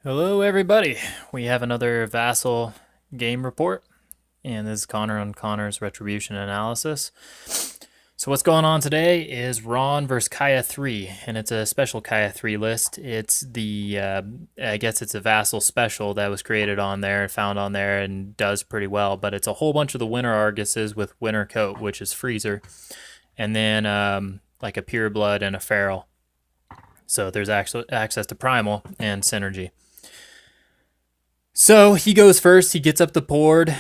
Hello, everybody. We have another Vassal game report, and this is Connor on Connor's Retribution Analysis. So what's going on today is Rahn versus Kaya 3, and it's a special Kaya 3 list. It's I guess it's a Vassal special that was created on there, found on there, and does pretty well, but it's a whole bunch of the Winter Arguses with Winter Coat, which is Freezer, and then like a Pureblood and a Feral. So there's actually access to Primal and Synergy. So he goes first. He gets up the board,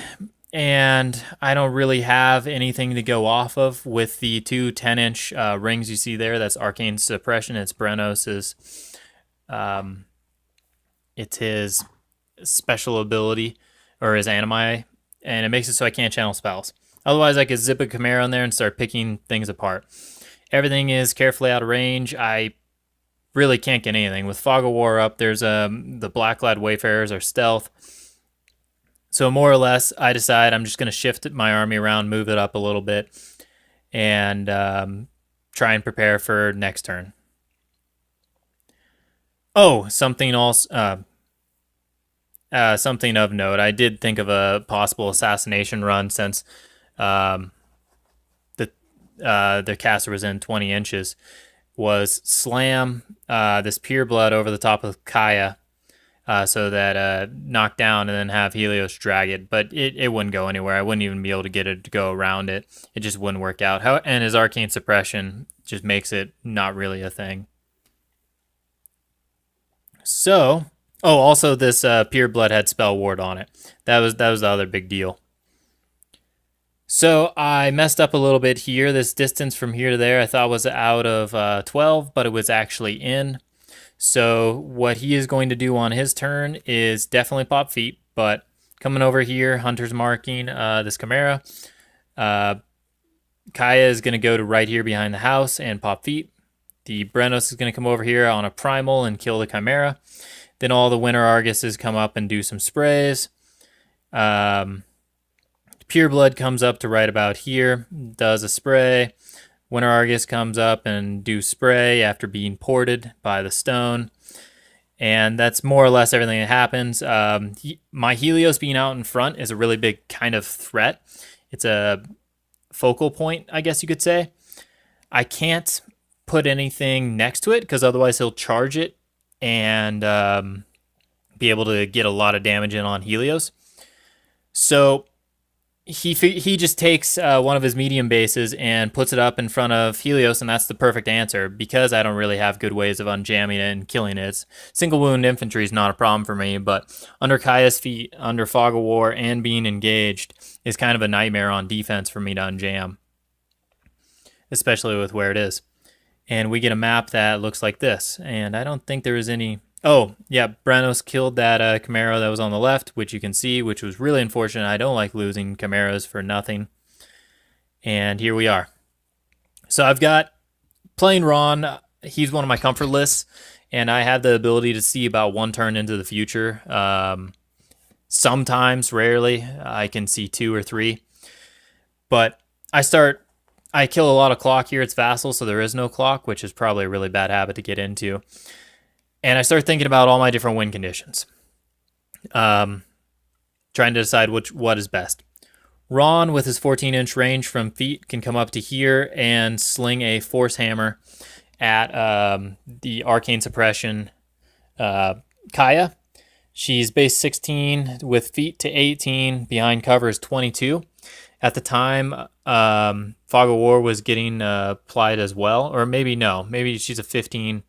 and I don't really have anything to go off of with the two 10-inch rings you see there. That's Arcane Suppression. It's Brennos's. It's his special ability, or his animi, and it makes it so I can't channel spells. Otherwise, I could zip a Chimera in there and start picking things apart. Everything is carefully out of range. I really can't get anything. With Fog of War up, there's the Black-clad Wayfarers are stealth. So more or less, I decide I'm just going to shift my army around, move it up a little bit, and try and prepare for next turn. Oh, something else. Something of note. I did think of a possible assassination run since the caster was in 20 inches. Was slam this Pureblood over the top of Kaya so that knock down and then have Helios drag it. But it wouldn't go anywhere. I wouldn't even be able to get it to go around it. It just wouldn't work out. And his Arcane Suppression just makes it not really a thing. So, also this Pureblood had Spell Ward on it. That was the other big deal. So I messed up a little bit here. This distance from here to there I thought was out of 12, but it was actually in. So what he is going to do on his turn is definitely pop feet, but coming over here, Hunter's marking this Chimera. Kaya is going to go to right here behind the house and pop feet. The Brennos is going to come over here on a primal and kill the Chimera. Then all the Winter Arguses come up and do some sprays. Pureblood comes up to right about here, does a spray. Winter Argus comes up and do spray after being ported by the stone. And that's more or less everything that happens. My Helios being out in front is a really big kind of threat. It's a focal point, I guess you could say. I can't put anything next to it because otherwise he'll charge it and be able to get a lot of damage in on Helios. So he just takes one of his medium bases and puts it up in front of Helios, and that's the perfect answer because I don't really have good ways of unjamming it and killing it. Single wound infantry is not a problem for me, but under Kaya's feet, under Fog of War, and being engaged is kind of a nightmare on defense for me to unjam, especially with where it is. And we get a map that looks like this, and I don't think there is any... Oh, yeah, Brennos killed that Chimera that was on the left, which you can see, which was really unfortunate. I don't like losing Chimeras for nothing. And here we are. So I've got playing Rahn. He's one of my comfort lists, and I have the ability to see about one turn into the future. Sometimes, rarely, I can see 2 or 3. But I kill a lot of clock here. It's Vassal, so there is no clock, which is probably a really bad habit to get into. And I start thinking about all my different win conditions. Trying to decide what is best. Rahn, with his 14-inch range from feet, can come up to here and sling a Force Hammer at the Arcane Suppression Kaya. She's base 16 with feet to 18. Behind cover is 22. At the time, Fog of War was getting applied as well. Or maybe no. Maybe she's a 15.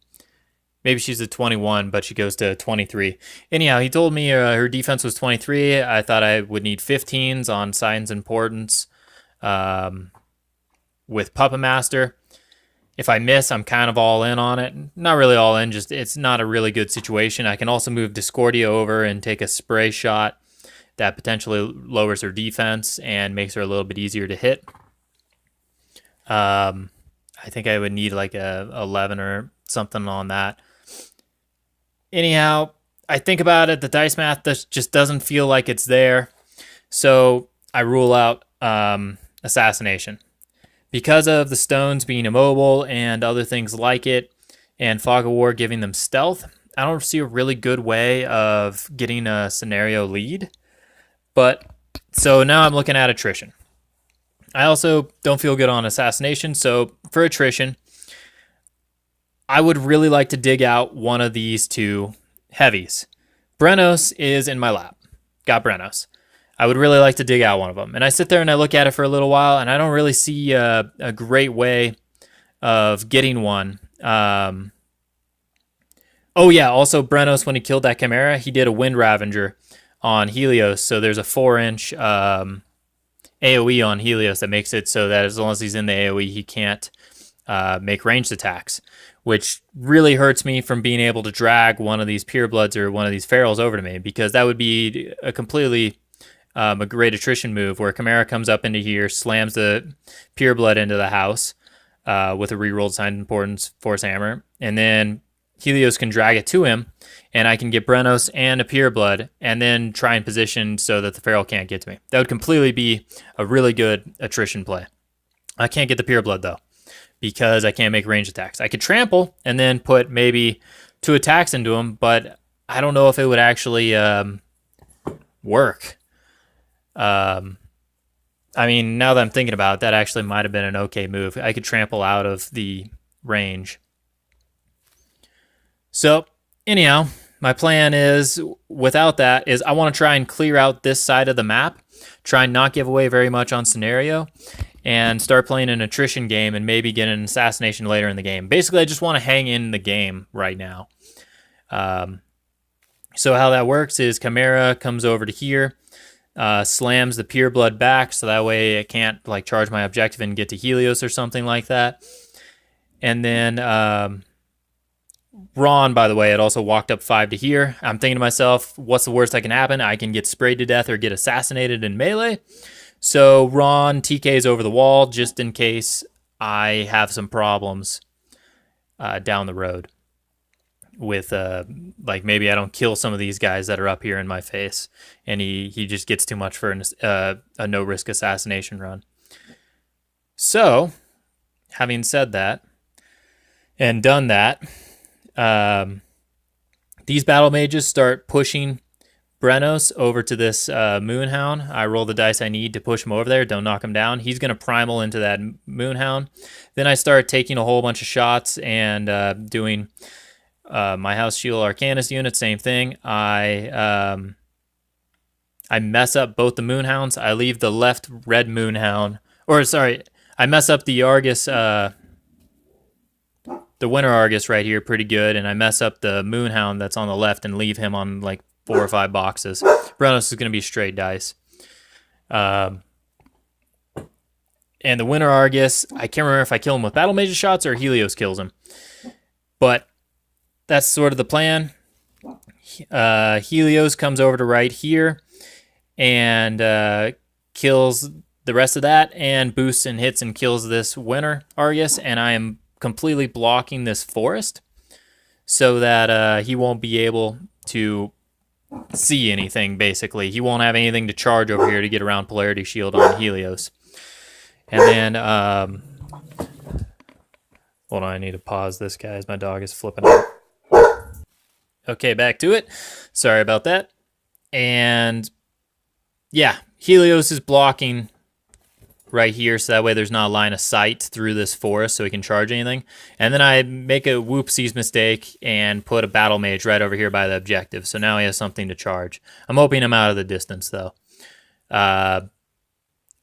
Maybe she's a 21, but she goes to 23. Anyhow, he told me her defense was 23. I thought I would need 15s on Signs Importance with Puppet Master. If I miss, I'm kind of all in on it. Not really all in, just it's not a really good situation. I can also move Discordia over and take a spray shot that potentially lowers her defense and makes her a little bit easier to hit. I think I would need like a 11 or something on that. Anyhow, I think about it. The dice math just doesn't feel like it's there. So I rule out assassination. Because of the stones being immobile and other things like it, and Fog of War giving them stealth, I don't see a really good way of getting a scenario lead. But so now I'm looking at attrition. I also don't feel good on assassination. So for attrition, I would really like to dig out one of these two heavies. Brennos is in my lap. Got Brennos. I would really like to dig out one of them. And I sit there and I look at it for a little while, and I don't really see a great way of getting one. Oh yeah, also Brennos, when he killed that Chimera, he did a Wind Ravager on Helios. So there's a 4-inch AoE on Helios that makes it so that as long as he's in the AoE, he can't make ranged attacks, which really hurts me from being able to drag one of these Purebloods or one of these Ferals over to me, because that would be a completely a great attrition move where Chimera comes up into here, slams the Pureblood into the house with a rerolled Sign of Importance Force Hammer, and then Helios can drag it to him, and I can get Brennos and a Pureblood, and then try and position so that the Feral can't get to me. That would completely be a really good attrition play. I can't get the Pureblood, though, because I can't make range attacks. I could trample and then put maybe 2 attacks into him, but I don't know if it would actually work. I mean, now that I'm thinking about it, that actually might have been an okay move. I could trample out of the range. So, anyhow, my plan is, without that, is I want to try and clear out this side of the map, try and not give away very much on scenario, and start playing an attrition game and maybe get an assassination later in the game. Basically, I just want to hang in the game right now. So how that works is Chimera comes over to here, slams the Pureblood back, so that way it can't like charge my objective and get to Helios or something like that. And then Rahn, by the way, had also walked up 5 to here. I'm thinking to myself, what's the worst that can happen? I can get sprayed to death or get assassinated in melee. So Rahn TK's over the wall just in case I have some problems down the road with like maybe I don't kill some of these guys that are up here in my face, and he just gets too much for a no risk assassination run. So, having said that and done that, these battle mages start pushing Brennos over to this Moonhound. I roll the dice I need to push him over there. Don't knock him down. He's going to primal into that Moonhound. Then I start taking a whole bunch of shots and doing my House Shield Arcanist unit, same thing. I mess up both the Moonhounds. I leave the left red Moonhound, or sorry, I mess up the Argus, the Winter Argus right here pretty good, and I mess up the Moonhound that's on the left and leave him on like 4 or 5 boxes. Brennos is going to be straight dice. And the Winter Argus, I can't remember if I kill him with Battle Mage shots or Helios kills him. But that's sort of the plan. Helios comes over to right here and kills the rest of that and boosts and hits and kills this Winter Argus, and I am completely blocking this forest so that he won't be able to see anything, basically. He won't have anything to charge over here to get around Polarity Shield on Helios. And then, hold on, I need to pause this, guys. My dog is flipping out. Okay, back to it. Sorry about that. And, yeah, Helios is blocking right here, so that way there's not a line of sight through this forest so he can charge anything. And then I make a whoopsies mistake and put a battle mage right over here by the objective, so now he has something to charge. I'm hoping I'm out of the distance, though.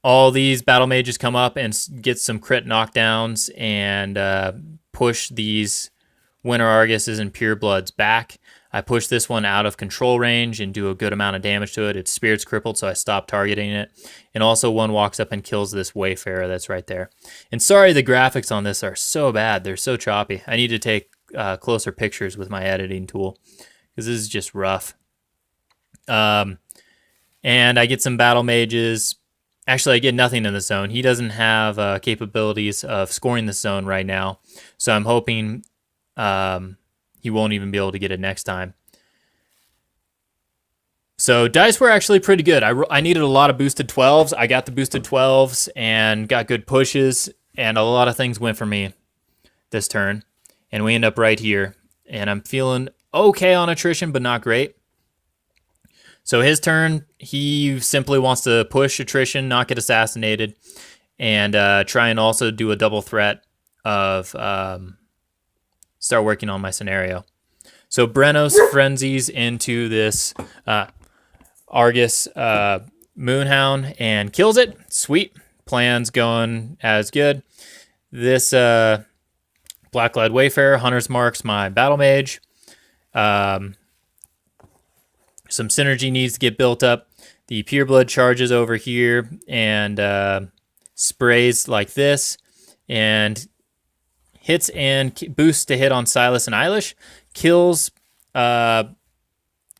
All these battle mages come up and get some crit knockdowns and push these Winter Arguses and Purebloods back. I push this one out of control range and do a good amount of damage to it. Its spirit's crippled, so I stop targeting it. And also one walks up and kills this Wayfairer that's right there. And sorry, the graphics on this are so bad. They're so choppy. I need to take closer pictures with my editing tool because this is just rough. And I get some battle mages. Actually, I get nothing in the zone. He doesn't have capabilities of scoring the zone right now, so I'm hoping he won't even be able to get it next time. So dice were actually pretty good. I needed a lot of boosted 12s. I got the boosted 12s and got good pushes, and a lot of things went for me this turn. And we end up right here. And I'm feeling okay on attrition, but not great. So his turn, he simply wants to push attrition, not get assassinated, and try and also do a double threat of start working on my scenario. So Brennos frenzies into this Argus Moonhound and kills it. Sweet. Plan's going as good. This Black-Clad Wayfairer, Hunter's Marks my Battle Mage. Some synergy needs to get built up. The Pureblood charges over here and sprays like this and hits and boosts to hit on Sylis and Eilish. Kills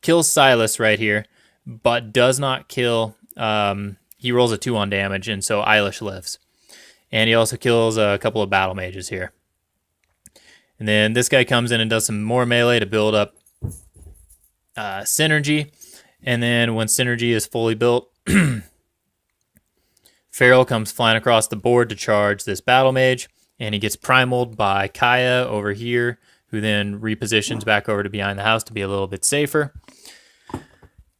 Sylis right here, but does not kill. He rolls a 2 on damage, and so Eilish lives. And he also kills a couple of battle mages here. And then this guy comes in and does some more melee to build up synergy. And then when synergy is fully built, Feral comes flying across the board to charge this battle mage. And he gets primaled by Kaya over here, who then repositions back over to behind the house to be a little bit safer.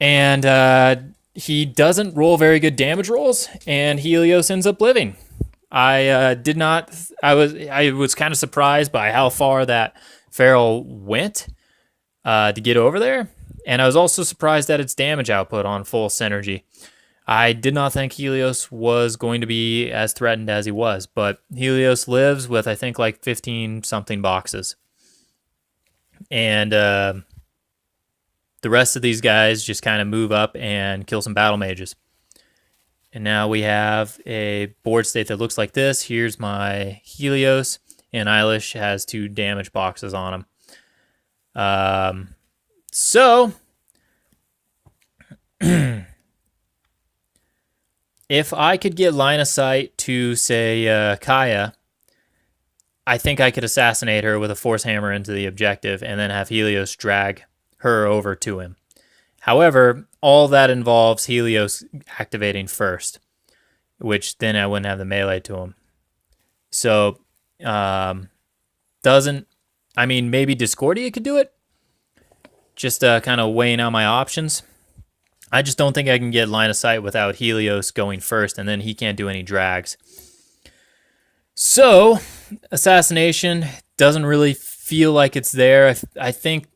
And he doesn't roll very good damage rolls, and Helios ends up living. I was kind of surprised by how far that Feral went to get over there. And I was also surprised at its damage output on full synergy. I did not think Helios was going to be as threatened as he was, but Helios lives with, I think, like 15-something boxes. And the rest of these guys just kind of move up and kill some battle mages. And now we have a board state that looks like this. Here's my Helios, and Eilish has 2 damage boxes on him. So if I could get line of sight to, say, Kaya, I think I could assassinate her with a force hammer into the objective and then have Helios drag her over to him. However, all that involves Helios activating first, which then I wouldn't have the melee to him. So, maybe Discordia could do it. Just kind of weighing out my options. I just don't think I can get line of sight without Helios going first, and then he can't do any drags. So, assassination doesn't really feel like it's there. I think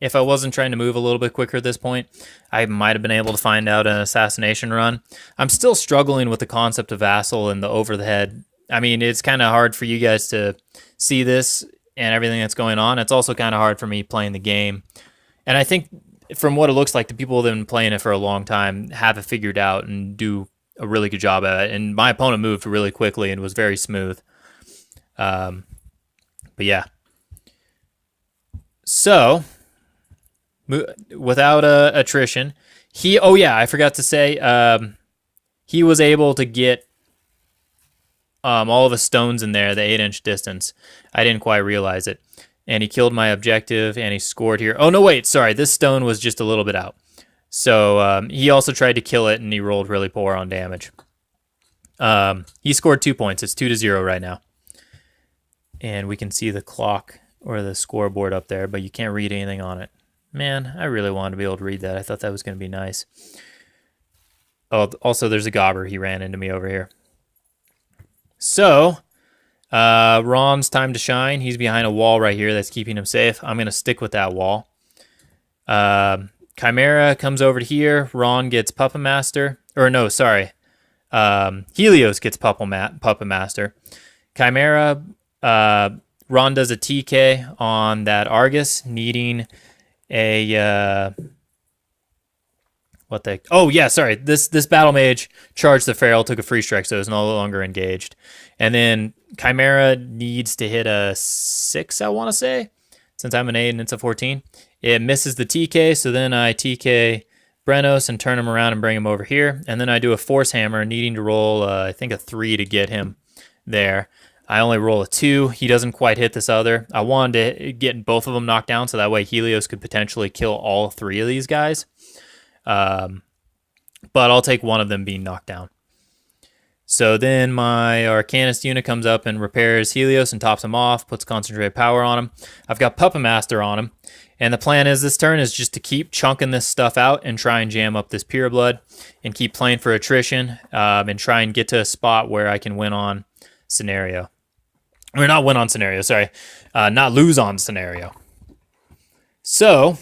if I wasn't trying to move a little bit quicker at this point, I might have been able to find out an assassination run. I'm still struggling with the concept of Vassal and the over-the-head. I mean, it's kind of hard for you guys to see this and everything that's going on. It's also kind of hard for me playing the game. And I think from what it looks like, the people that have been playing it for a long time have it figured out and do a really good job at it. And my opponent moved really quickly and was very smooth. But yeah. So, without attrition, I forgot to say, he was able to get all of the stones in there, the 8-inch distance. I didn't quite realize it. And he killed my objective, and he scored here. Oh, no, wait, sorry. This stone was just a little bit out. So he also tried to kill it, and he rolled really poor on damage. He scored 2 points. It's 2-0 right now. And we can see the clock or the scoreboard up there, but you can't read anything on it. Man, I really wanted to be able to read that. I thought that was going to be nice. Oh, also, there's a Gobber. He ran into me over here. So, Rahn's time to shine. He's behind a wall right here that's keeping him safe. I'm going to stick with that wall. Chimera comes over to here. Rahn gets Puppet Master. Or no, sorry. Helios gets Puppet Master. Chimera, Rahn does a TK on that Argus, needing a... This battle mage charged the Feral, took a free strike, so it's no longer engaged. And then Chimera needs to hit a 6, I want to say, since I'm an 8 and it's a 14. It misses the TK, so then I TK Brennos and turn him around and bring him over here. And then I do a force hammer, needing to roll, I think, a 3 to get him there. I only roll a 2. He doesn't quite hit this other. I wanted to get both of them knocked down, so that way Helios could potentially kill all 3 of these guys. But I'll take one of them being knocked down. So then my Arcanist unit comes up and repairs Helios and tops him off, puts concentrated power on him. I've got Puppet Master on him. And the plan is this turn is just to keep chunking this stuff out and try and jam up this Pureblood and keep playing for attrition and try and get to a spot where I can win on scenario. Or not win on scenario, sorry. Not lose on scenario. So,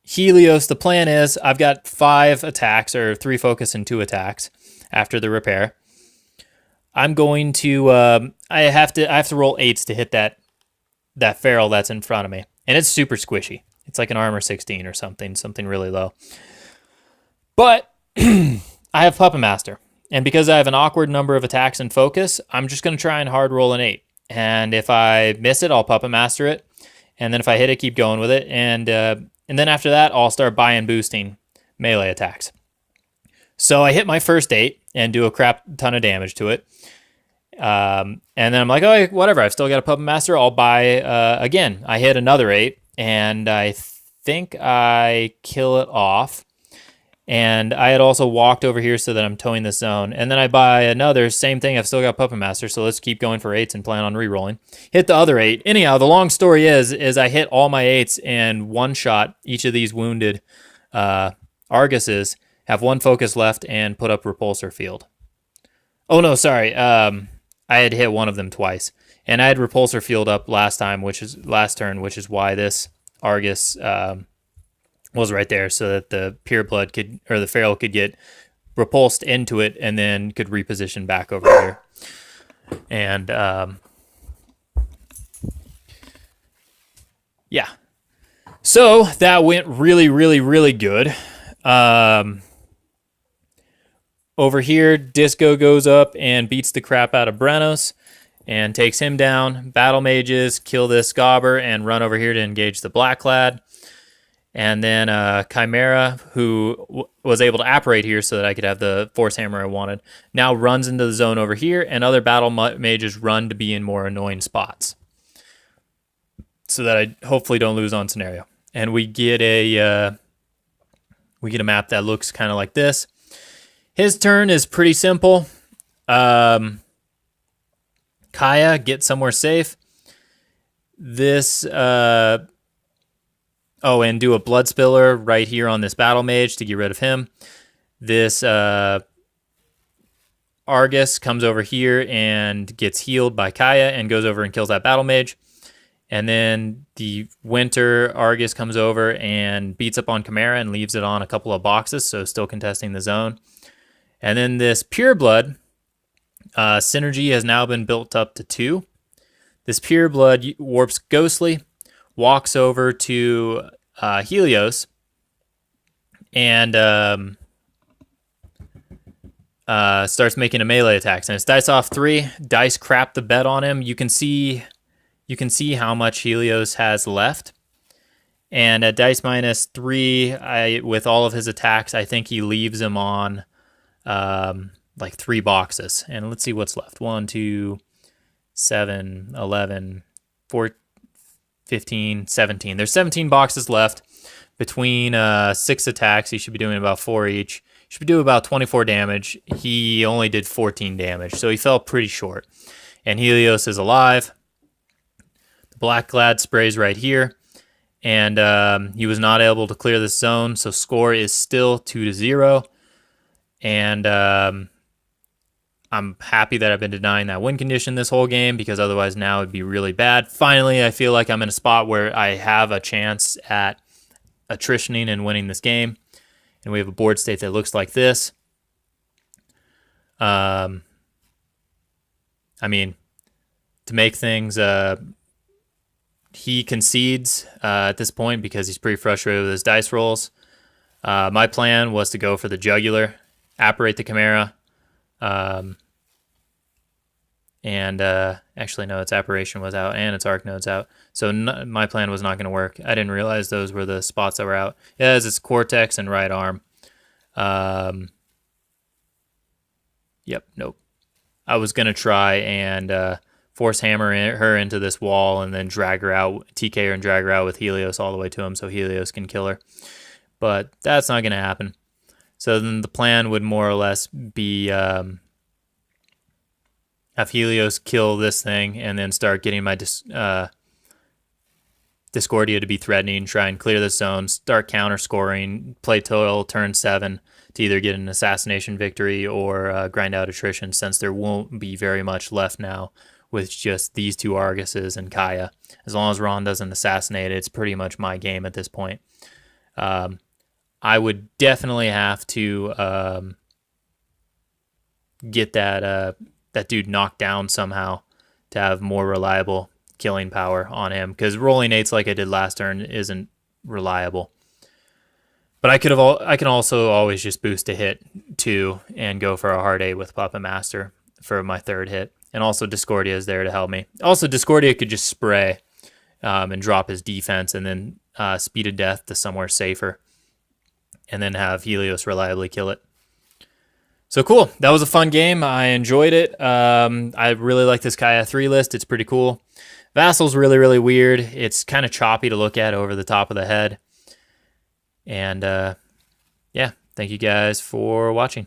Helios, the plan is I've got 5 attacks, or 3 focus and 2 attacks after the repair. I'm going to I have to roll 8s to hit that feral that's in front of me. And it's super squishy. It's like an armor 16 or something really low. But I have Puppet Master. And because I have an awkward number of attacks and focus, I'm just going to try and hard roll an 8. And if I miss it, I'll Puppet Master it. And then if I hit it, keep going with it. And then after that, I'll start buying boosting melee attacks. So I hit my first 8 and do a crap ton of damage to it. And then I'm like, oh, whatever. I've still got a Puppet Master. I'll buy again. I hit another 8, and I think I kill it off. And I had also walked over here so that I'm towing this zone. And then I buy another, same thing. I've still got Puppet Master, so let's keep going for 8s and plan on rerolling. Hit the other 8. Anyhow, the long story is I hit all my 8s and one shot each of these wounded Arguses, have 1 focus left, and put up Repulsor Field. Oh, no, sorry. I had hit one of them twice. And I had Repulsor Field up last turn, which is why this Argus was right there, so that the Pureblood or the feral could get repulsed into it and then could reposition back over here. And yeah. So that went really, really, really good. Over here, Disco goes up and beats the crap out of Brennos and takes him down. Battle mages kill this Gobber and run over here to engage the Blackclad. And then Chimera, who was able to apparate here so that I could have the Force Hammer I wanted, now runs into the zone over here, and other battle mages run to be in more annoying spots so that I hopefully don't lose on scenario. And we get a map that looks kind of like this. His turn is pretty simple. Kaya, get somewhere safe. This... Oh, and do a Blood Spiller right here on this Battle Mage to get rid of him. This Argus comes over here and gets healed by Kaya and goes over and kills that Battle Mage. And then the Winter Argus comes over and beats up on Chimera and leaves it on a couple of boxes, so still contesting the zone. And then this Pureblood synergy has now been built up to 2. This Pureblood warps Ghostly, walks over to Helios, and starts making a melee attacks. And it's dice off 3. Dice crap the bet on him. You can see how much Helios has left. And at dice minus 3, with all of his attacks, I think he leaves him on like 3 boxes. And let's see what's left. 1, 2, 7, 11, 14. 15, 17. There's 17 boxes left between 6 attacks. He should be doing about 4 each. Should be doing about 24 damage. He only did 14 damage, so he fell pretty short. And Helios is alive. The Blackclad sprays right here. And he was not able to clear this zone, so score is still 2-0. And I'm happy that I've been denying that win condition this whole game, because otherwise now it'd be really bad. Finally, I feel like I'm in a spot where I have a chance at attritioning and winning this game. And we have a board state that looks like this. I mean, to make things, he concedes at this point because he's pretty frustrated with his dice rolls. My plan was to go for the jugular, apparate the Chimera, and actually, no, its apparition was out and its arc node's out. So my plan was not going to work. I didn't realize those were the spots that were out. It has its cortex and right arm. Yep, nope. I was going to try and force hammer her into this wall and then drag her out, TK her and drag her out with Helios all the way to him so Helios can kill her. But that's not going to happen. So then the plan would more or less be have Helios kill this thing and then start getting my Discordia to be threatening, try and clear the zone, start counter scoring, play total turn 7 to either get an assassination victory or grind out attrition, since there won't be very much left now with just these 2 Arguses and Kaya. As long as Rahn doesn't assassinate, it's pretty much my game at this point. I would definitely have to get that dude knocked down somehow to have more reliable killing power on him, because rolling 8s like I did last turn isn't reliable. But I can also always just boost a hit 2 and go for a hard 8 with Puppet Master for my 3rd hit. And also Discordia is there to help me. Also, Discordia could just spray and drop his defense and then speed of death to somewhere safer. And then have Helios reliably kill it. So cool. That was a fun game. I enjoyed it. I really like this Kaya 3 list. It's pretty cool. Vassal's really, really weird. It's kind of choppy to look at over the top of the head. And yeah, thank you guys for watching.